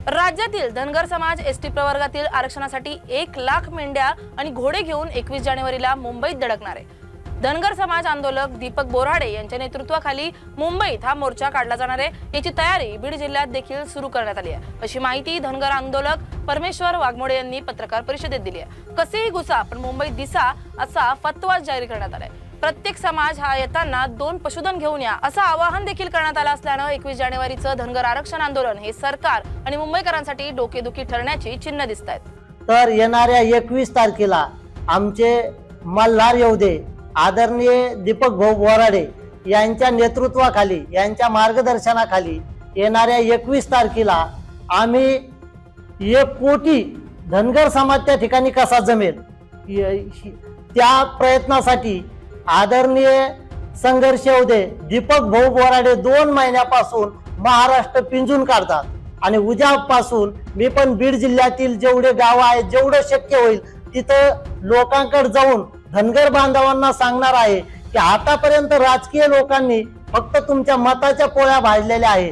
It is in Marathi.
राज्यातील धनगर समाज एसटी प्रवर्गातील आरक्षणासाठी 1,00,000 मेंढ्या आणि घोडे घेऊन 21 जानेवारीला मुंबईत धडकणार आहे। धनगर समाज आंदोलक दीपक बोराडे यांच्या नेतृत्वाखाली मुंबईत हा मोर्चा काढला जाणार आहे। याची तयारी बीड जिल्ह्यात देखील सुरू करण्यात आली आहे, अशी माहिती धनगर आंदोलक परमेश्वर वाघमोडे यांनी पत्रकार परिषदेत दिली आहे। कसेही घुसा पण मुंबईत दिसा असा फतवा जारी करण्यात आलाय। प्रत्येक समाज हा येताना 2 पशुधन घेऊन या असं आवाहन देखील करण्यात आलं असल्यानं 21 जानेवारीचं धनगर आरक्षण आंदोलन हे सरकार आणि मुंबईकरांसाठी डोकेदुखी ठरण्याची चिन्ह दिसत आहेत। तर येणाऱ्या 21 तारखेला आमचे मल्हार योद्धे आदरणीय दीपक भाऊ बोराडे यांच्या नेतृत्वाखाली, यांच्या मार्गदर्शनाखाली येणाऱ्या 21 तारखेला आम्ही 1 कोटी धनगर समाज त्या ठिकाणी कसा जमेल त्या प्रयत्नासाठी आदरणीय संघर्ष योद्धे दीपक भाऊ बोराडे 2 महिन्यापासून महाराष्ट्र पिंजून काढतात आणि उद्यापासून मी पण बीड जिल्ह्यातील जेवढे गाव आहेत, जेवढं शक्य होईल तिथं लोकांकडे जाऊन धनगर बांधवांना सांगणार आहे की आतापर्यंत राजकीय लोकांनी फक्त तुमच्या मताच्या पोळ्या भाजलेल्या आहे।